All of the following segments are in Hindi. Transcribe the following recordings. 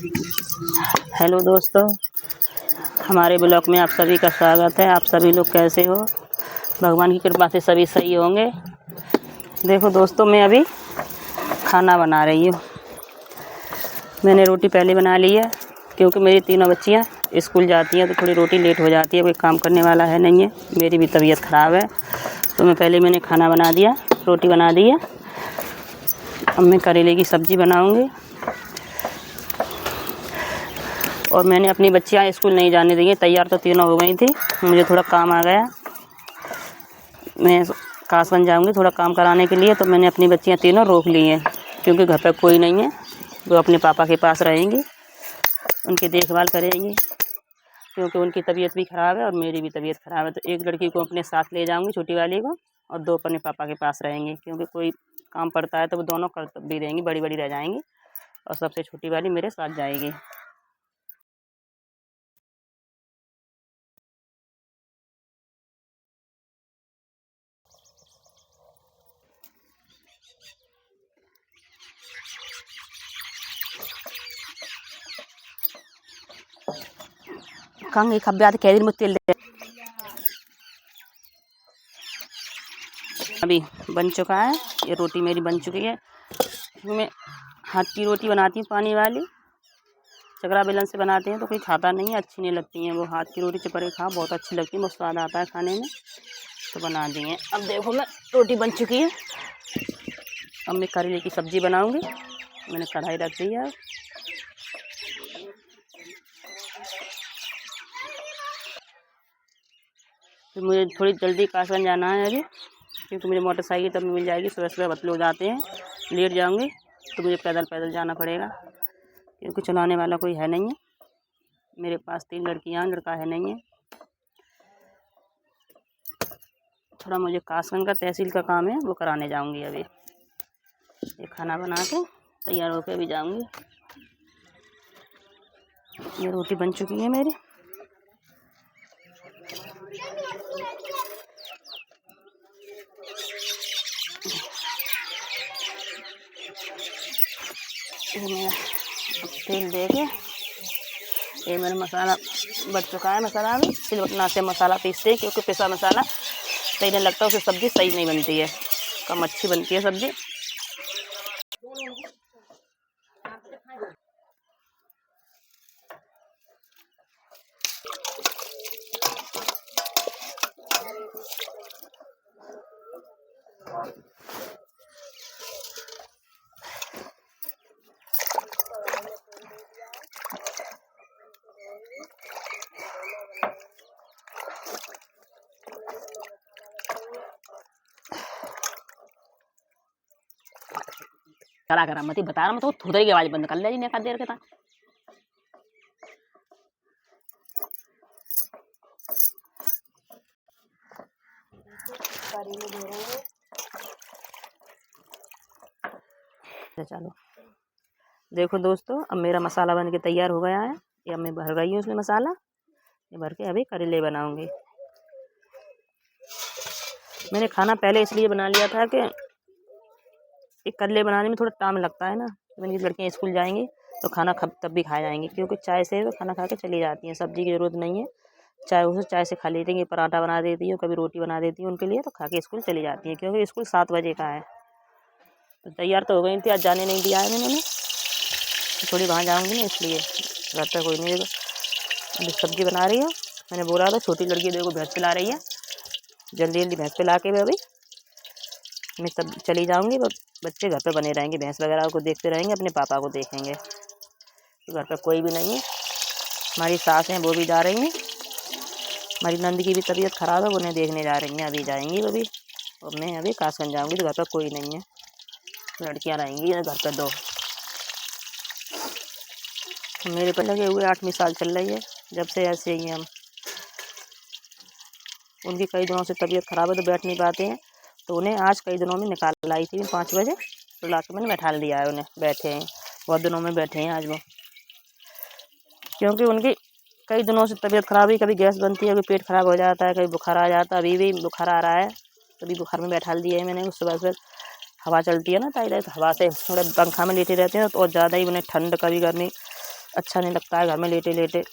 हेलो दोस्तों, हमारे ब्लॉग में आप सभी का स्वागत है। आप सभी लोग कैसे हो? भगवान की कृपा से सभी सही होंगे। देखो दोस्तों, मैं अभी खाना बना रही हूँ। मैंने रोटी पहले बना ली है क्योंकि मेरी तीनों बच्चियाँ स्कूल जाती हैं तो थोड़ी रोटी लेट हो जाती है। कोई काम करने वाला है नहीं है, मेरी भी तबीयत ख़राब है तो मैंने खाना बना दिया, रोटी बना दी है। अब मैं करेले की सब्ज़ी बनाऊँगी और मैंने अपनी बच्चियाँ स्कूल नहीं जाने दी हैं। तैयार तो तीनों हो गई थी, मुझे थोड़ा काम आ गया, मैं कासगंज जाऊंगी थोड़ा काम कराने के लिए, तो मैंने अपनी बच्चियाँ तीनों रोक ली हैं क्योंकि घर पर कोई नहीं है। वो अपने पापा के पास रहेंगी, उनकी देखभाल करेंगी क्योंकि उनकी तबीयत भी ख़राब है और मेरी भी तबीयत ख़राब है। तो एक लड़की को अपने साथ ले जाऊँगी, छोटी वाली को, और दो अपने पापा के पास रहेंगी क्योंकि कोई काम पड़ता है तो वो दोनों कर भी रहेंगी, बड़ी बड़ी रह जाएंगी और सबसे छोटी वाली मेरे साथ जाएगी। कंग खब्ब्यात कैदी में तेल दे। अभी बन चुका है, ये रोटी मेरी बन चुकी है। मैं हाथ की रोटी बनाती हूँ, पानी वाली, चकरा बेलन से बनाते हैं तो कोई खाता नहीं है, अच्छी नहीं लगती हैं। वो हाथ की रोटी चिपड़ के खाओ, बहुत अच्छी लगती है, बहुत स्वाद आता है खाने में, तो बना दी है। अब देखो मैं रोटी बन चुकी है। अब मैं करेले की सब्ज़ी बनाऊँगी। मैंने कढ़ाई रख दी है। तो मुझे थोड़ी जल्दी कासगंज जाना है अभी क्योंकि मुझे मोटरसाइकिल तब मिल जाएगी। सुबह सुबह बहुत लोग जाते हैं, लेट जाऊँगी तो मुझे पैदल पैदल जाना पड़ेगा क्योंकि चलाने वाला कोई है नहीं है। मेरे पास 3 लड़कियाँ, लड़का है नहीं है। थोड़ा मुझे कासगंज का तहसील का काम है, वो कराने जाऊँगी अभी। ये खाना बना के तैयार होकर भी जाऊँगी। ये रोटी बन चुकी है मेरी। तेल दे के ये मेरा मसाला बन चुका है। मसाला में सिलवटना से मसाला पीसते हैं क्योंकि पिसा मसाला सही नहीं लगता, उससे सब्ज़ी सही नहीं बनती है, कम अच्छी बनती है सब्ज़ी। करा करा मत बता रहा, मैं तो थोड़ी की आवाज़ बंद कर ले जी, नहीं देर के था। चलो देखो दोस्तों, अब मेरा मसाला बन के तैयार हो गया है। ये अब मैं भर गई हूँ उसमें मसाला। ये भर के अभी करेले बनाऊंगी। मैंने खाना पहले इसलिए बना लिया था कि एक करेले बनाने में थोड़ा टाइम लगता है ना। मेरी लड़कियाँ स्कूल जाएंगी तो खाना तब भी खा जाएंगी क्योंकि चाय से वो खाना खा के चली जाती हैं, सब्ज़ी की ज़रूरत नहीं है। चाय उसे चाय से खा लेती हैं, पराठा बना देती हूँ, कभी रोटी बना देती हूँ उनके लिए, तो खा के स्कूल चली जाती हैं क्योंकि स्कूल 7 बजे का है। तो तैयार तो हो गई थी, आज जाने नहीं दिया है मैंने, थोड़ी वहाँ जाऊँगी ना इसलिए। घर पर कोई नहीं है, अभी सब्ज़ी बना रही हूँ। मैंने बोला था छोटी लड़की देखो भैंस पिला रही है, जल्दी जल्दी भैंस पिला के अभी मैं तब चली जाऊँगी। बच्चे घर पे बने रहेंगे, भैंस वगैरह को देखते रहेंगे, अपने पापा को देखेंगे। तो घर पर कोई भी नहीं है। हमारी सास हैं, वो भी जा रही हैं। हमारी नंद की भी तबीयत ख़राब है, वो उन्हें देखने जा रही हैं, अभी जाएंगी वो भी। और मैं अभी कासगंज जाऊँगी तो घर पर कोई नहीं है, लड़कियाँ रहेंगी घर पर 2। मेरे पर लगे हुए 8वीं साल चल रही है जब से ऐसे ही हैं हम। उनकी कई दिनों से तबीयत ख़राब है तो बैठ नहीं पाते हैं, तो उन्हें आज कई दिनों में निकाल लाई थी 5 बजे, तो ला के मैंने बैठा दिया है उन्हें। बैठे हैं, बहुत दिनों में बैठे हैं आज वो, क्योंकि उनकी कई दिनों से तबीयत ख़राब है। कभी गैस बनती है, कभी पेट ख़राब हो जाता है, कभी बुखार आ जाता है। अभी भी बुखार आ रहा है, कभी बुखार में बैठा दिया है मैंने। सुबह सुबह हवा चलती है ना, ताई हवा से थोड़े पंखा में लेटे रहते हैं तो और ज़्यादा ही उन्हें ठंड, कभी गर्मी, अच्छा नहीं लगता है घर में लेटे लेटे।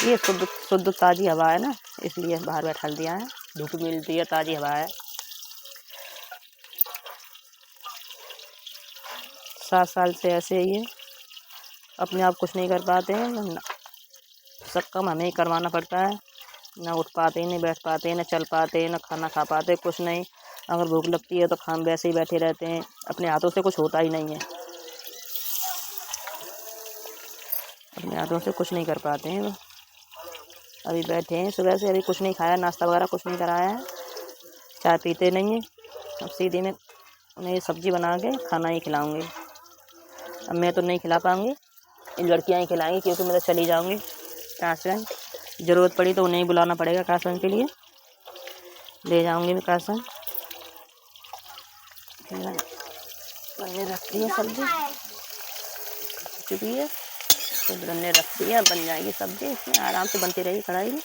ये शुद्ध शुद्ध ताज़ी हवा है ना, इसलिए बाहर बैठा दिया है, धूप मिलती है, ताज़ी हवा है। 7 साल से ऐसे ही है, अपने आप कुछ नहीं कर पाते हैं, सब काम हमें ही करवाना पड़ता है। ना उठ पाते, नहीं बैठ पाते, ना चल पाते, ना खाना खा पाते, कुछ नहीं। अगर भूख लगती है तो खाम वैसे ही बैठे रहते हैं, अपने हाथों से कुछ होता ही नहीं है, अपने हाथों से कुछ नहीं कर पाते हैं। अभी बैठे हैं सुबह से, अभी कुछ नहीं खाया, नाश्ता वगैरह कुछ नहीं कराया है, चाय पीते नहीं हैं। अब सीधे में उन्हें सब्ज़ी बना के खाना ही खिलाऊँगी। अब मैं तो नहीं खिला पाऊँगी, इन लड़कियाँ ही खिलाएँगी, क्योंकि मैं तो चली जाऊँगी कासगंज। ज़रूरत पड़ी तो उन्हें ही बुलाना पड़ेगा कासगंज के लिए, ले जाऊँगी मैं कासगंज। बनने रखती है सब्ज़ी, चुकी है तो बनने रखती है, बन जाएगी सब्ज़ी, इसमें आराम से बनती रहेगी कढ़ाई में।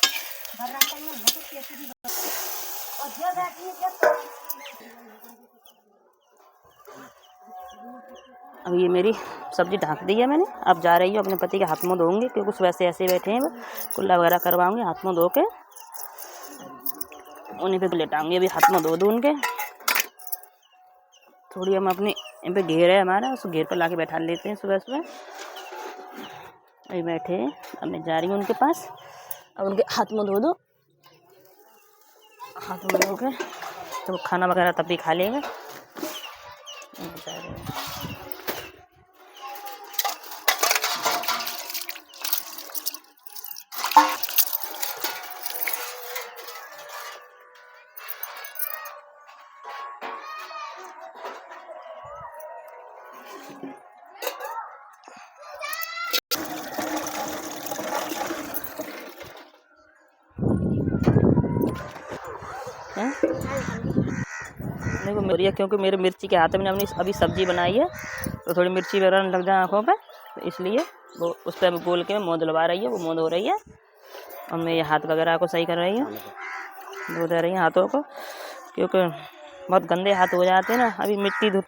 अब ये मेरी सब्ज़ी ढक दी है मैंने, अब जा रही हूँ अपने पति के हाथ मुँह धोऊंगी, क्योंकि सुबह से ऐसे बैठे हैं, कुल्ला वगैरह करवाऊंगी, हाथ मुँह धो के उन्हीं पे लेटाऊंगी। अभी हाथ मुँह धो दूँ उनके, थोड़ी हम अपनी इन पे घेर है हमारा, उस घेर पर ला के बैठा लेते हैं सुबह सुबह। अभी बैठे हैं, अब मैं जा रही हूँ उनके पास, अब उनके हाथ मुँह धो दो, हाथ मुँह धो के तो खाना वगैरह तब भी खा लेंगे। देखो मेरी, क्योंकि मेरे मिर्ची के हाथ में हमने अभी सब्जी बनाई है, तो थोड़ी मिर्ची वगैरह लग जाए आँखों पे, तो इसलिए वो उस पर बोल के मुँह धुलवा रही है, वो मुँह धो रही है, और मैं ये हाथ वगैरह को सही कर रही हूँ, धो दे रही है हाथों को, क्योंकि बहुत गंदे हाथ हो जाते हैं ना। अभी मिट्टी धूल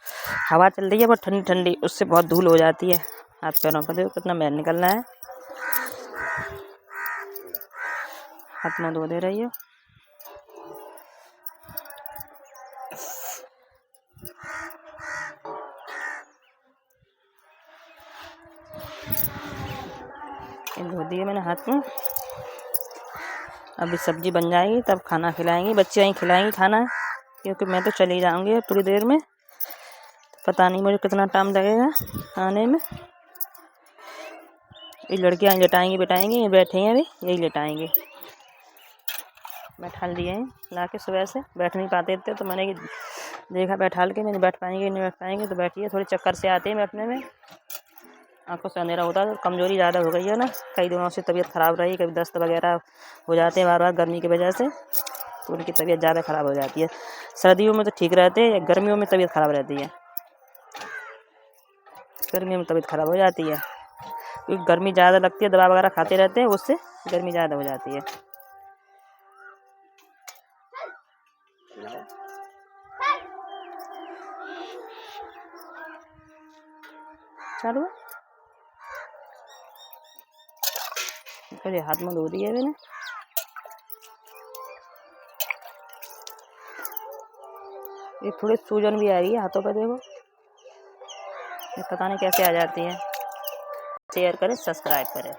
हवा चल रही है बहुत ठंडी ठंडी, उससे बहुत धूल हो जाती है हाथ पैरों पर। देखो कितना मैल निकल रहा है, हाथ मुँह धो दे रही है। धो दिए मैंने हाथ में, अभी सब्जी बन जाएगी तब खाना खिलाएंगी, बच्चे ही खिलाएंगी खाना, क्योंकि मैं तो चली जाऊंगी थोड़ी देर में, पता नहीं मुझे कितना टाइम लगेगा आने में। ये लड़कियाँ लेटाएंगी बैठाएंगी, ये बैठे हैं अभी, यही लेटाएंगे, बैठा दिए हैं ला के। सुबह से बैठ नहीं पाते थे, तो मैंने देखा बैठाल के, नहीं बैठ पाएंगे नहीं बैठ पाएंगे, तो बैठिए। थोड़े चक्कर से आते हैं बैठने में, आँखों से अंधेरा होता है, तो कमज़ोरी ज़्यादा हो गई है ना, कई दिनों से तबीयत ख़राब रही, कभी दस्त वगैरह हो जाते हैं बार बार गर्मी की वजह से, तो उनकी तबीयत ज़्यादा ख़राब हो जाती है। सर्दियों में तो ठीक रहते हैं, गर्मियों में तबीयत ख़राब रहती है, गर्मियों में तबीयत ख़राब हो जाती है, क्योंकि गर्मी ज़्यादा लगती है, दवा वगैरह खाते रहते हैं, उससे गर्मी ज़्यादा हो जाती है। चलो पहले हाथ मुँह धो दिए मैंने, ये थोड़ी सूजन भी आ रही है हाथों पर, देखो ये पता नहीं कैसे आ जाती है। शेयर करें, सब्सक्राइब करें।